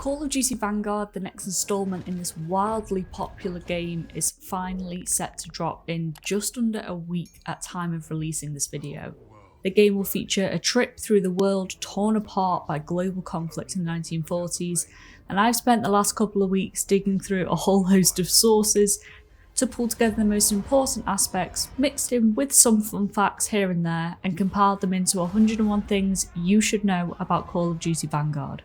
Call of Duty Vanguard, the next installment in this wildly popular game, is finally set to drop in just under a week at time of releasing this video. The game will feature a trip through the world torn apart by global conflict in the 1940s, and I've spent the last couple of weeks digging through a whole host of sources to pull together the most important aspects, mixed in with some fun facts here and there, and compiled them into 101 things you should know about Call of Duty Vanguard.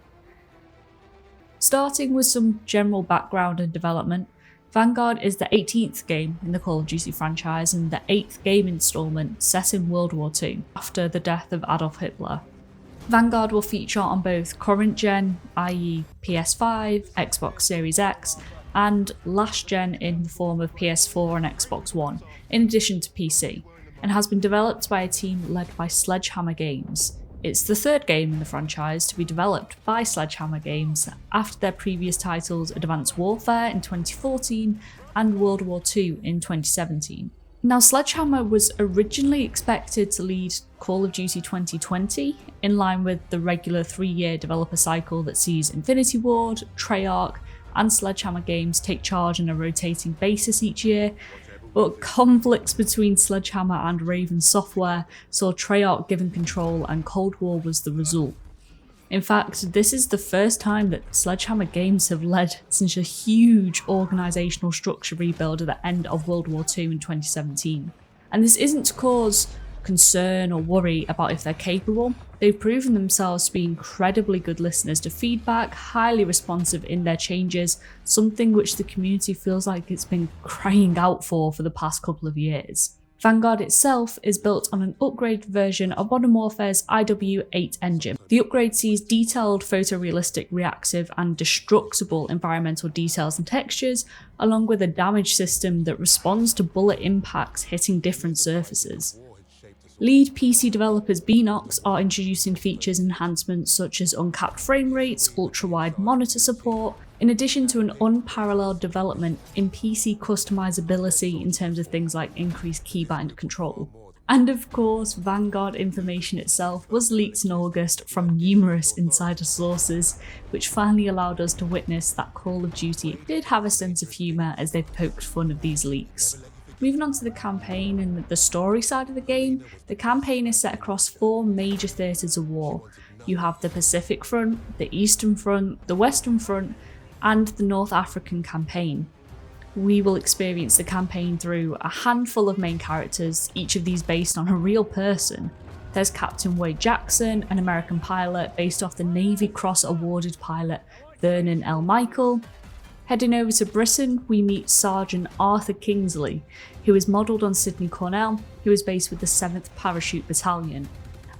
Starting with some general background and development, Vanguard is the 18th game in the Call of Duty franchise and the 8th game installment set in World War II, after the death of Adolf Hitler. Vanguard will feature on both current gen, i.e. PS5, Xbox Series X, and last gen in the form of PS4 and Xbox One, in addition to PC, and has been developed by a team led by Sledgehammer Games. It's the third game in the franchise to be developed by Sledgehammer Games after their previous titles Advanced Warfare in 2014 and World War II in 2017. Now, Sledgehammer was originally expected to lead Call of Duty 2020 in line with the regular 3-year developer cycle that sees Infinity Ward, Treyarch, and Sledgehammer Games take charge on a rotating basis each year, but conflicts between Sledgehammer and Raven Software saw Treyarch given control and Cold War was the result. In fact, this is the first time that Sledgehammer Games have led such a huge organisational structure rebuild at the end of World War II in 2017. And this isn't to cause concern or worry about if they're capable. They've proven themselves to be incredibly good listeners to feedback, highly responsive in their changes, something which the community feels like it's been crying out for the past couple of years. Vanguard itself is built on an upgraded version of Modern Warfare's IW8 engine. The upgrade sees detailed photorealistic, reactive and destructible environmental details and textures, along with a damage system that responds to bullet impacts hitting different surfaces. Lead PC developers Beenox are introducing features and enhancements such as uncapped frame rates, ultra-wide monitor support, in addition to an unparalleled development in PC customizability in terms of things like increased keybind control. And of course, Vanguard information itself was leaked in August from numerous insider sources, which finally allowed us to witness that Call of Duty did have a sense of humour as they poked fun of these leaks. Moving on to the campaign and the story side of the game, the campaign is set across 4 major theatres of war. You have the Pacific Front, the Eastern Front, the Western Front, and the North African campaign. We will experience the campaign through a handful of main characters, each of these based on a real person. There's Captain Wade Jackson, an American pilot based off the Navy Cross awarded pilot Vernon L. Michael. Heading over to Britain, we meet Sergeant Arthur Kingsley, who is modelled on Sidney Cornell, who is based with the 7th Parachute Battalion,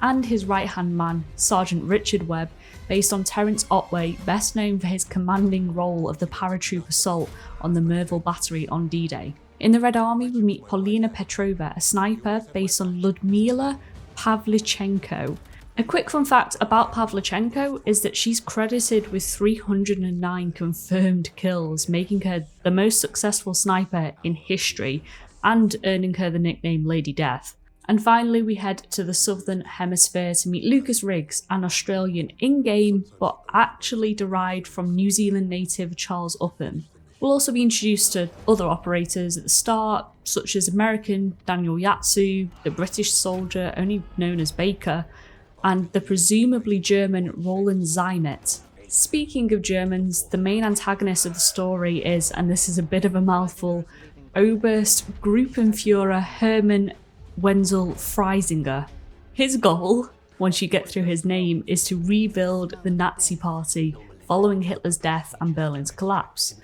and his right-hand man, Sergeant Richard Webb, based on Terence Otway, best known for his commanding role of the paratroop assault on the Merville Battery on D-Day. In the Red Army, we meet Polina Petrova, a sniper based on Ludmila Pavlichenko. A quick fun fact about Pavlichenko is that she's credited with 309 confirmed kills, making her the most successful sniper in history and earning her the nickname Lady Death. And finally, we head to the Southern Hemisphere to meet Lucas Riggs, an Australian in-game but actually derived from New Zealand native Charles Upham. We'll also be introduced to other operators at the start, such as American Daniel Yatsu, the British soldier only known as Baker, and the presumably German Roland Zymet. Speaking of Germans, the main antagonist of the story is, and this is a bit of a mouthful, Oberst Gruppenführer Hermann Wenzel Freisinger. His goal, once you get through his name, is to rebuild the Nazi Party following Hitler's death and Berlin's collapse.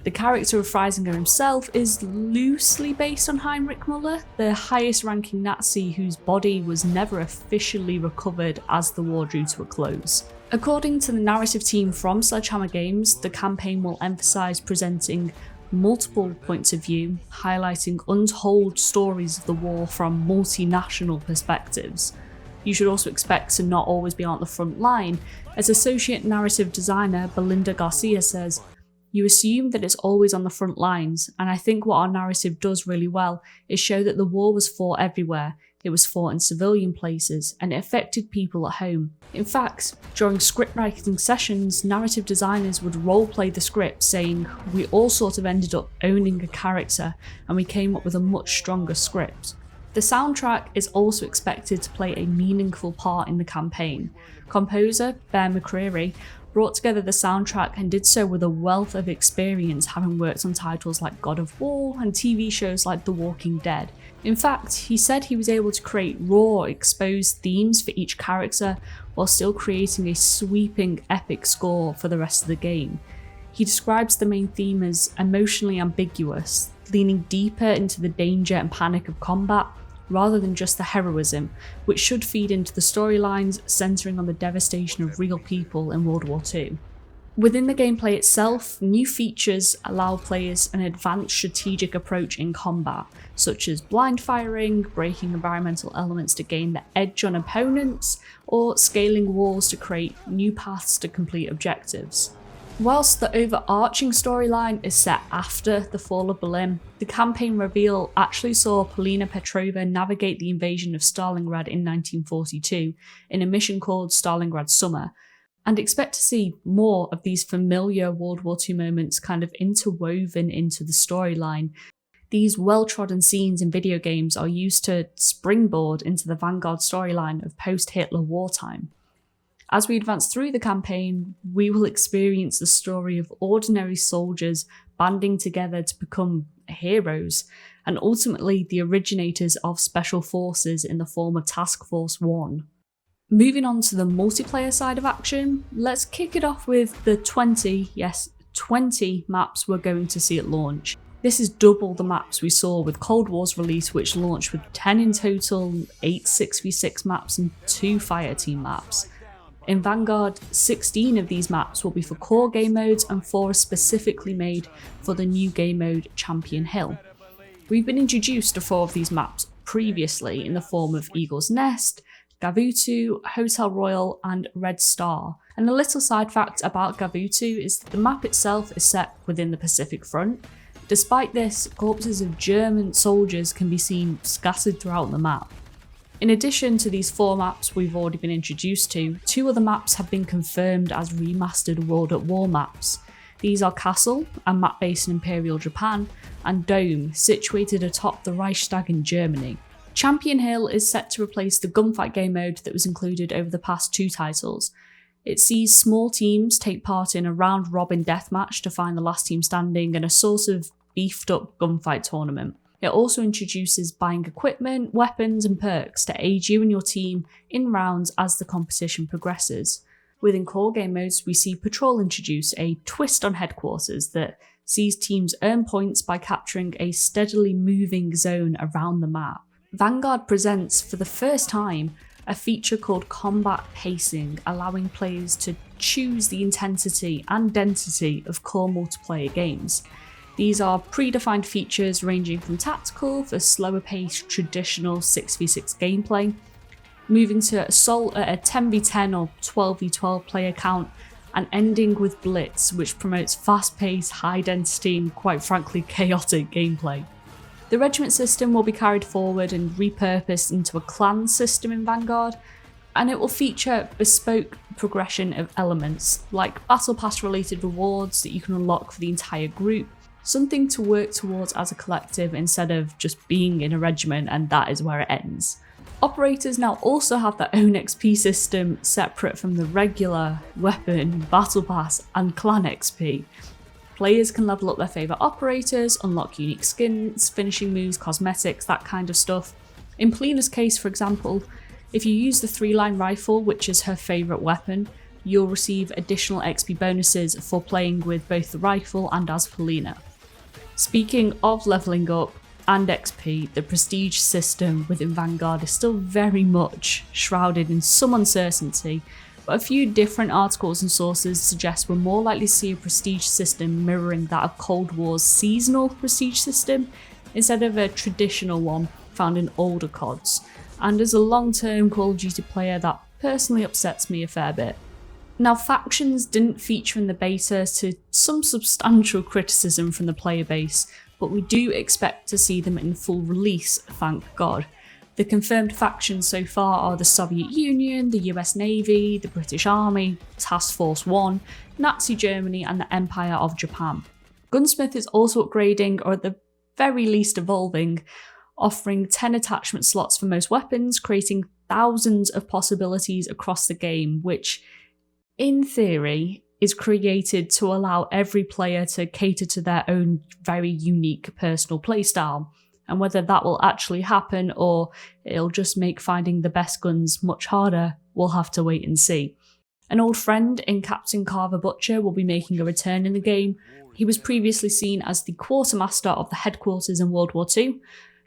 The character of Freisinger himself is loosely based on Heinrich Müller, the highest ranking Nazi whose body was never officially recovered as the war drew to a close. According to the narrative team from Sledgehammer Games, the campaign will emphasise presenting multiple points of view, highlighting untold stories of the war from multinational perspectives. You should also expect to not always be on the front line, as associate narrative designer Belinda Garcia says, "You assume that it's always on the front lines, and I think what our narrative does really well is show that the war was fought everywhere, It was fought in civilian places, and it affected people at home. In fact, during scriptwriting sessions, narrative designers would roleplay the script saying, "We all sort of ended up owning a character, and we came up with a much stronger script." The soundtrack is also expected to play a meaningful part in the campaign. Composer Bear McCreary brought together the soundtrack and did so with a wealth of experience, having worked on titles like God of War and TV shows like The Walking Dead. In fact, he said he was able to create raw, exposed themes for each character while still creating a sweeping, epic score for the rest of the game. He describes the main theme as emotionally ambiguous, leaning deeper into the danger and panic of combat rather than just the heroism, which should feed into the storylines centering on the devastation of real people in World War II. Within the gameplay itself, new features allow players an advanced strategic approach in combat, such as blind firing, breaking environmental elements to gain the edge on opponents, or scaling walls to create new paths to complete objectives. Whilst the overarching storyline is set after the fall of Berlin, the campaign reveal actually saw Polina Petrova navigate the invasion of Stalingrad in 1942 in a mission called Stalingrad Summer, and expect to see more of these familiar World War II moments kind of interwoven into the storyline. These well-trodden scenes in video games are used to springboard into the Vanguard storyline of post-Hitler wartime. As we advance through the campaign, we will experience the story of ordinary soldiers banding together to become heroes, and ultimately the originators of special forces in the form of Task Force 1. Moving on to the multiplayer side of action, let's kick it off with the 20 maps we're going to see at launch. This is double the maps we saw with Cold War's release, which launched with 10 in total, 8 6v6 maps and 2 fireteam maps. In Vanguard, 16 of these maps will be for core game modes and 4 are specifically made for the new game mode Champion Hill. We've been introduced to 4 of these maps previously in the form of Eagle's Nest, Gavutu, Hotel Royal and Red Star. And a little side fact about Gavutu is that the map itself is set within the Pacific Front. Despite this, corpses of German soldiers can be seen scattered throughout the map. In addition to these 4 maps we've already been introduced to, 2 other maps have been confirmed as remastered World at War maps. These are Castle, a map based in Imperial Japan, and Dome, situated atop the Reichstag in Germany. Champion Hill is set to replace the gunfight game mode that was included over the past 2 titles. It sees small teams take part in a round-robin deathmatch to find the last team standing and a sort of beefed-up gunfight tournament. It also introduces buying equipment, weapons and perks to aid you and your team in rounds as the competition progresses. Within core game modes, we see Patrol introduce a twist on headquarters that sees teams earn points by capturing a steadily moving zone around the map. Vanguard presents, for the first time, a feature called Combat Pacing, allowing players to choose the intensity and density of core multiplayer games. These are predefined features ranging from tactical for slower paced traditional 6v6 gameplay, moving to assault at a 10v10 or 12v12 player count, and ending with Blitz, which promotes fast paced, high density and quite frankly chaotic gameplay. The regiment system will be carried forward and repurposed into a clan system in Vanguard, and it will feature bespoke progression of elements like Battle Pass related rewards that you can unlock for the entire group, something to work towards as a collective instead of just being in a regiment and that is where it ends. Operators now also have their own XP system separate from the regular weapon, battle pass and clan XP. Players can level up their favourite operators, unlock unique skins, finishing moves, cosmetics, that kind of stuff. In Polina's case, for example, if you use the 3-line rifle, which is her favourite weapon, you'll receive additional XP bonuses for playing with both the rifle and as Polina. Speaking of levelling up and XP, the prestige system within Vanguard is still very much shrouded in some uncertainty, but a few different articles and sources suggest we're more likely to see a prestige system mirroring that of Cold War's seasonal prestige system instead of a traditional one found in older CODs, and as a long-term Call of Duty player that personally upsets me a fair bit. Now, factions didn't feature in the beta to some substantial criticism from the player base, but we do expect to see them in full release, thank God. The confirmed factions so far are the Soviet Union, the US Navy, the British Army, Task Force 1, Nazi Germany and the Empire of Japan. Gunsmith is also upgrading, or at the very least evolving, offering 10 attachment slots for most weapons, creating thousands of possibilities across the game, which, in theory, is created to allow every player to cater to their own very unique personal playstyle. And whether that will actually happen or it'll just make finding the best guns much harder, we'll have to wait and see. An old friend in Captain Carver Butcher will be making a return in the game. He was previously seen as the quartermaster of the headquarters in World War II.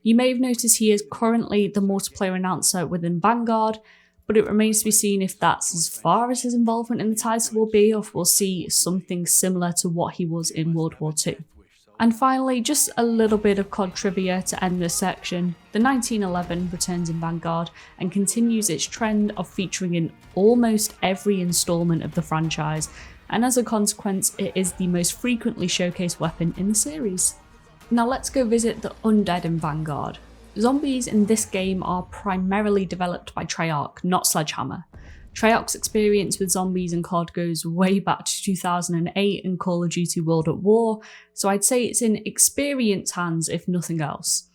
You may have noticed he is currently the multiplayer announcer within Vanguard, but it remains to be seen if that's as far as his involvement in the title will be, or if we'll see something similar to what he was in World War II. And finally, just a little bit of COD trivia to end this section. The 1911 returns in Vanguard and continues its trend of featuring in almost every installment of the franchise, and as a consequence, it is the most frequently showcased weapon in the series. Now let's go visit the undead in Vanguard. Zombies in this game are primarily developed by Treyarch, not Sledgehammer. Treyarch's experience with zombies in COD goes way back to 2008 in Call of Duty World at War, so I'd say it's in experienced hands if nothing else.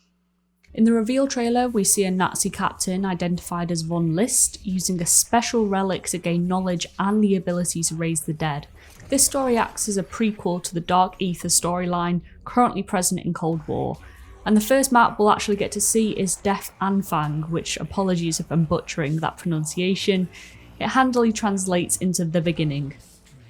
In the reveal trailer, we see a Nazi captain identified as Von List using a special relic to gain knowledge and the ability to raise the dead. This story acts as a prequel to the Dark Ether storyline currently present in Cold War, and the first map we'll actually get to see is Def Anfang, which, apologies if I'm butchering that pronunciation, it handily translates into the beginning.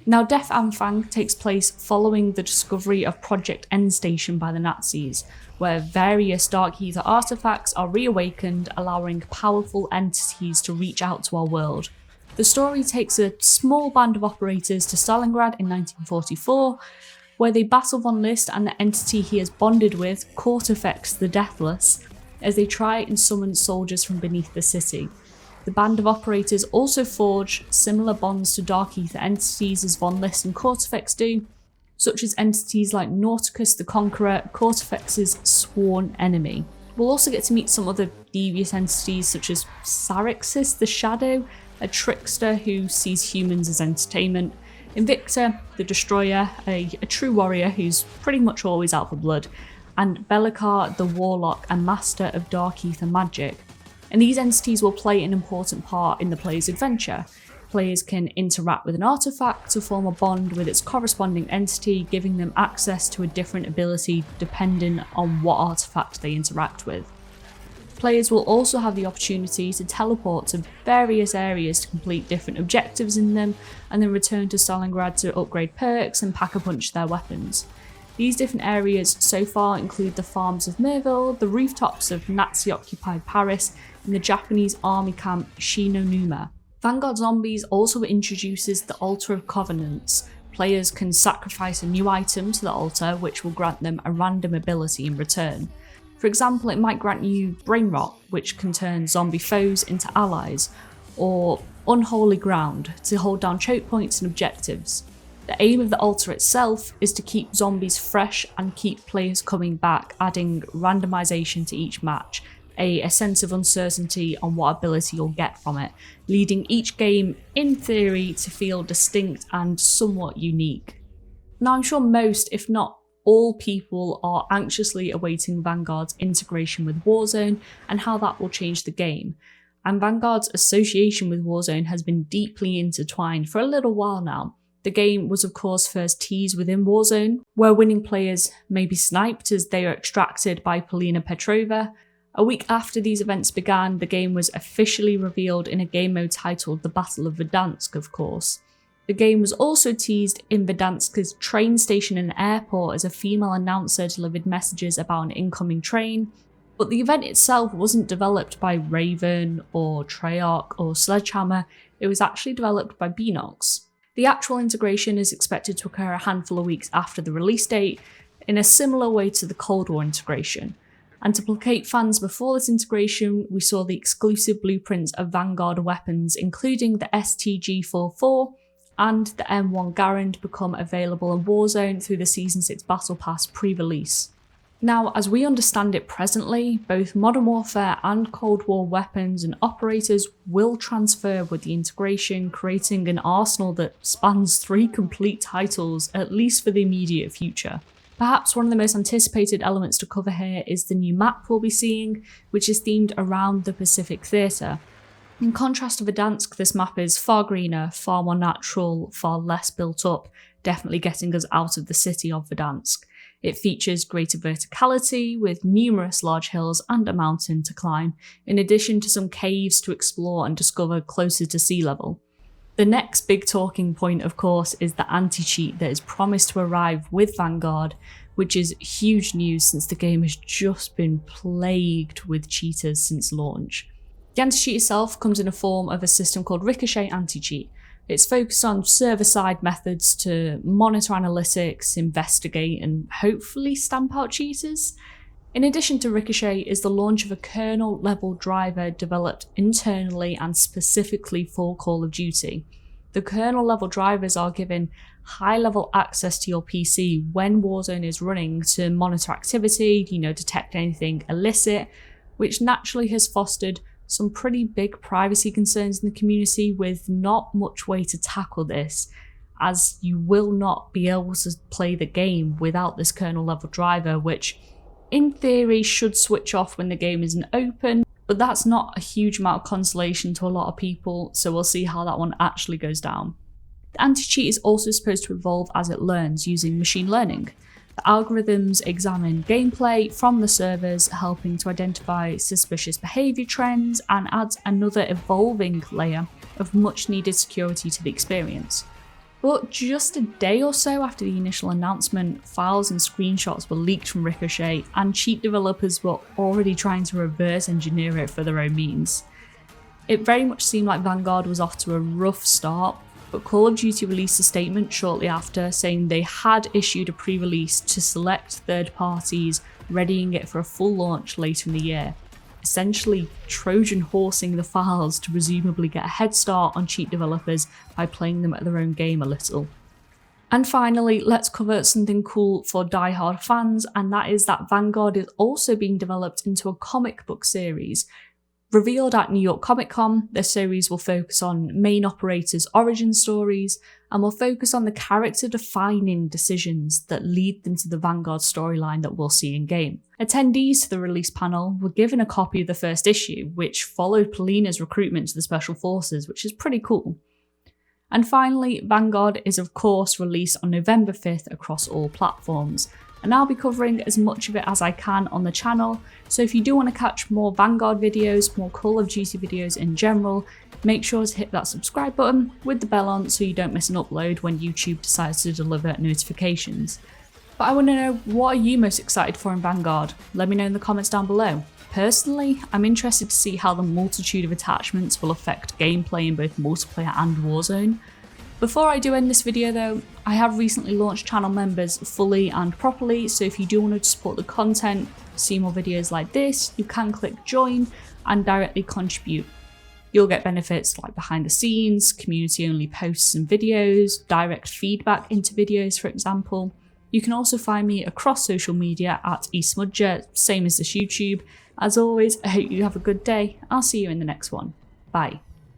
Now, Def Anfang takes place following the discovery of Project Endstation by the Nazis, where various Dark Ether artifacts are reawakened, allowing powerful entities to reach out to our world. The story takes a small band of operators to Stalingrad in 1944, where they battle Von List and the entity he has bonded with, Cortifex the Deathless, as they try and summon soldiers from beneath the city. The band of operators also forge similar bonds to Dark Ether entities as Von List and Cortifex do, such as entities like Nauticus the Conqueror, Cortifex's sworn enemy. We'll also get to meet some other devious entities such as Sarixis the Shadow, a trickster who sees humans as entertainment, Invicta the Destroyer, a true warrior who's pretty much always out for blood, and Belikar the Warlock, a master of Dark Ether magic. And these entities will play an important part in the player's adventure. Players can interact with an artifact to form a bond with its corresponding entity, giving them access to a different ability depending on what artifact they interact with. Players will also have the opportunity to teleport to various areas to complete different objectives in them, and then return to Stalingrad to upgrade perks and pack-a-punch their weapons. These different areas so far include the farms of Merville, the rooftops of Nazi-occupied Paris, and the Japanese army camp Shinonuma. Vanguard Zombies also introduces the Altar of Covenants. Players can sacrifice a new item to the altar, which will grant them a random ability in return. For example, it might grant you Brain Rot, which can turn zombie foes into allies, or Unholy Ground to hold down choke points and objectives. The aim of the altar itself is to keep zombies fresh and keep players coming back, adding randomization to each match, a sense of uncertainty on what ability you'll get from it, leading each game, in theory, to feel distinct and somewhat unique. Now, I'm sure most, if not all people, are anxiously awaiting Vanguard's integration with Warzone and how that will change the game. And Vanguard's association with Warzone has been deeply intertwined for a little while now. The game was of course first teased within Warzone, where winning players may be sniped as they are extracted by Polina Petrova. A week after these events began, the game was officially revealed in a game mode titled The Battle of Verdansk, of course. The game was also teased in Verdansk's train station and airport as a female announcer delivered messages about an incoming train, but the event itself wasn't developed by Raven or Treyarch or Sledgehammer, it was actually developed by Beenox. The actual integration is expected to occur a handful of weeks after the release date, in a similar way to the Cold War integration. And to placate fans before this integration, we saw the exclusive blueprints of Vanguard weapons, including the STG-44 and the M1 Garand, become available in Warzone through the Season 6 Battle Pass pre-release. Now, as we understand it presently, both Modern Warfare and Cold War weapons and operators will transfer with the integration, creating an arsenal that spans 3 complete titles, at least for the immediate future. Perhaps one of the most anticipated elements to cover here is the new map we'll be seeing, which is themed around the Pacific Theatre. In contrast to Verdansk, this map is far greener, far more natural, far less built up, definitely getting us out of the city of Verdansk. It features greater verticality, with numerous large hills and a mountain to climb, in addition to some caves to explore and discover closer to sea level. The next big talking point, of course, is the anti-cheat that is promised to arrive with Vanguard, which is huge news since the game has just been plagued with cheaters since launch. The anti-cheat itself comes in a form of a system called Ricochet Anti-Cheat. It's focused on server-side methods to monitor analytics, investigate, and hopefully stamp out cheaters. In addition to Ricochet is the launch of a kernel-level driver developed internally and specifically for Call of Duty. The kernel-level drivers are given high-level access to your PC when Warzone is running to monitor activity, detect anything illicit, which naturally has fostered some pretty big privacy concerns in the community, with not much way to tackle this, as you will not be able to play the game without this kernel level driver, which in theory should switch off when the game isn't open, but that's not a huge amount of consolation to a lot of people, so we'll see how that one actually goes down. The anti-cheat is also supposed to evolve as it learns using machine learning. The algorithms examine gameplay from the servers, helping to identify suspicious behaviour trends, and adds another evolving layer of much needed security to the experience. But just a day or so after the initial announcement, files and screenshots were leaked from Ricochet, and cheat developers were already trying to reverse engineer it for their own means. It very much seemed like Vanguard was off to a rough start, but Call of Duty released a statement shortly after saying they had issued a pre-release to select third parties, readying it for a full launch later in the year, essentially Trojan horsing the files to presumably get a head start on cheat developers by playing them at their own game a little. And finally, let's cover something cool for die-hard fans, and that is that Vanguard is also being developed into a comic book series. Revealed at New York Comic Con, the series will focus on main operators' origin stories and will focus on the character-defining decisions that lead them to the Vanguard storyline that we'll see in-game. Attendees to the release panel were given a copy of the first issue, which followed Polina's recruitment to the Special Forces, which is pretty cool. And finally, Vanguard is of course released on November 5th across all platforms, and I'll be covering as much of it as I can on the channel, so if you do want to catch more Vanguard videos, more Call of Duty videos in general, make sure to hit that subscribe button with the bell on so you don't miss an upload when YouTube decides to deliver notifications. But I want to know, what are you most excited for in Vanguard? Let me know in the comments down below. Personally, I'm interested to see how the multitude of attachments will affect gameplay in both multiplayer and Warzone. Before I do end this video though, I have recently launched channel members fully and properly, so if you do want to support the content, see more videos like this, you can click join and directly contribute. You'll get benefits like behind the scenes, community only posts and videos, direct feedback into videos for example. You can also find me across social media at eSmudger, same as this YouTube. As always, I hope you have a good day. I'll see you in the next one. Bye.